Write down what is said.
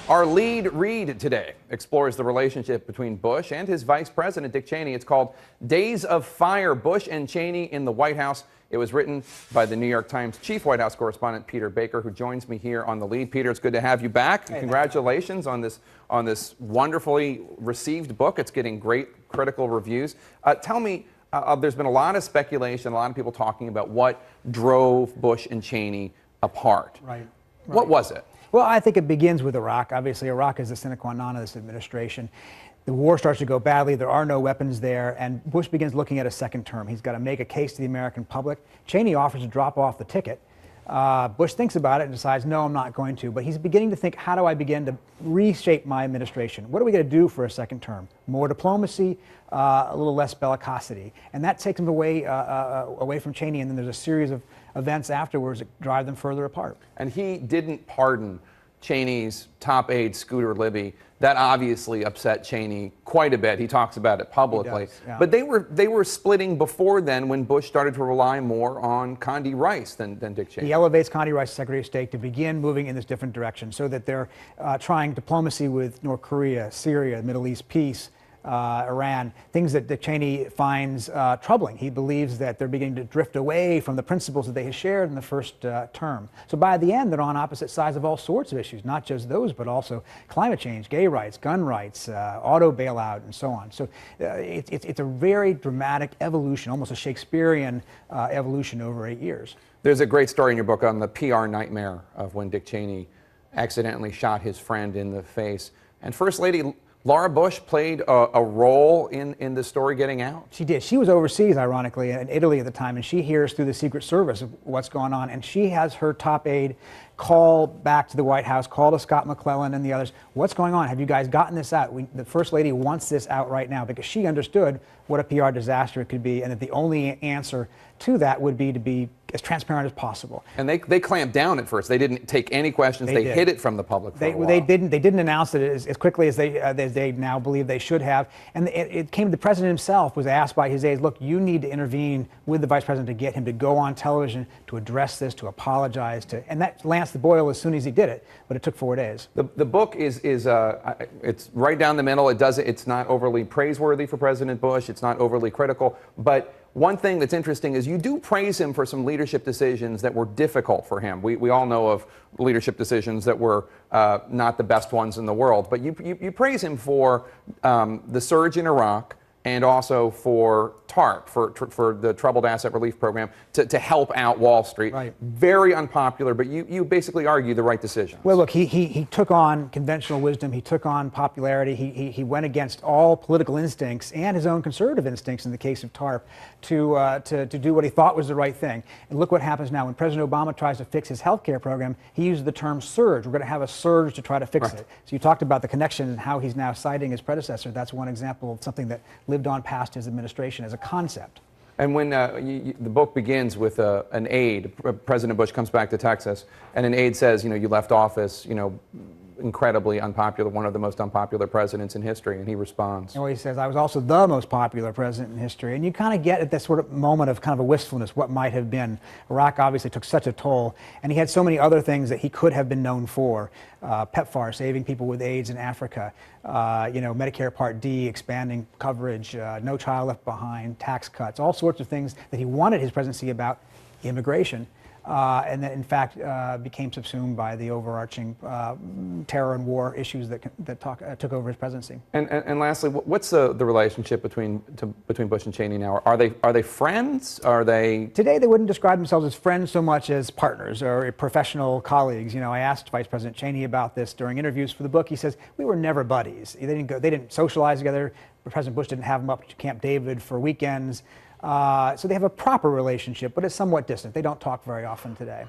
Our lead read today explores the relationship between Bush and his vice president, Dick Cheney. It's called Days of Fire, Bush and Cheney in the White House. It was written by the New York Times chief White House correspondent, Peter Baker, who joins me here on the lead. Peter, it's good to have you back. Hey, congratulations on this wonderfully received book. It's getting great critical reviews. Tell me, there's been a lot of speculation, a lot of people talking about what drove Bush and Cheney apart. Right. What was it? Well, I think it begins with Iraq. Obviously, Iraq is the sine qua non of this administration. The war starts to go badly. There are no weapons there. And Bush begins looking at a second term. He's got to make a case to the American public. Cheney offers to drop off the ticket. Bush thinks about it and decides, no, I'm not going to. But he's beginning to think, how do I begin to reshape my administration? What are we going to do for a second term? More diplomacy, a little less bellicosity. And that takes him away from Cheney. And then there's a series of events afterwards that drive them further apart. And he didn't pardon Cheney's top aide, Scooter Libby. That obviously upset Cheney quite a bit. He talks about it publicly. Yeah. But they were splitting before then when Bush started to rely more on Condi Rice than Dick Cheney. He elevates Condi Rice, Secretary of State, to begin moving in this different direction so that they're trying diplomacy with North Korea, Syria, Middle East peace, Iran, things that Dick Cheney finds troubling. He believes that they're beginning to drift away from the principles that they had shared in the first term. So by the end, they're on opposite sides of all sorts of issues, not just those, but also climate change, gay rights, gun rights, auto bailout, and so on. So it's a very dramatic evolution, almost a Shakespearean evolution over 8 years. There's a great story in your book on the PR nightmare of when Dick Cheney accidentally shot his friend in the face. And First Lady Laura Bush played a role in the story getting out? She did. She was overseas, ironically, in Italy at the time, and she hears through the Secret Service of what's going on, and she has her top aide call back to the White House, call to Scott McClellan and the others. What's going on? Have you guys gotten this out? The First Lady wants this out right now, because she understood what a PR disaster it could be, and that the only answer to that would be to be as transparent as possible. And they clamped down at first. They didn't take any questions. They hid it from the public for a while. They didn't announce it as quickly as they now believe they should have. And it came to the president himself was asked by his aides, look, you need to intervene with the vice president to get him to go on television to address this, to apologize, and that lanced the boil as soon as he did it. But it took 4 days. The book is it's right down the middle. It's not overly praiseworthy for President Bush. It's not overly critical. But one thing that's interesting is you do praise him for some leadership decisions that were difficult for him. We all know of leadership decisions that were not the best ones in the world, but you praise him for the surge in Iraq and also for TARP, for the Troubled Asset Relief Program, to help out Wall Street. Right. Very unpopular, but you basically argue the right decision. Well, look, he took on conventional wisdom. He took on popularity. He went against all political instincts and his own conservative instincts in the case of TARP to do what he thought was the right thing. And look what happens now. When President Obama tries to fix his health care program, he uses the term surge. We're going to have a surge to try to fix it. So you talked about the connection and how he's now citing his predecessor. That's one example of something that lived on past his administration as a concept. And when the book begins with an aide, President Bush comes back to Texas, and an aide says, you left office, incredibly unpopular, one of the most unpopular presidents in history, and he responds. He says, I was also the most popular president in history. And you kind of get at this sort of moment of kind of a wistfulness, what might have been. Iraq obviously took such a toll, and he had so many other things that he could have been known for. PEPFAR, saving people with AIDS in Africa, Medicare Part D, expanding coverage, No Child Left Behind, tax cuts, all sorts of things that he wanted his presidency about, immigration. And that, in fact, became subsumed by the overarching terror and war issues that took over his presidency. And lastly, what's the relationship between Bush and Cheney now? Are they friends? Are they today? They wouldn't describe themselves as friends so much as partners or professional colleagues. I asked Vice President Cheney about this during interviews for the book. He says we were never buddies. They didn't socialize together. President Bush didn't have them up to Camp David for weekends. So they have a proper relationship, but it's somewhat distant. They don't talk very often today.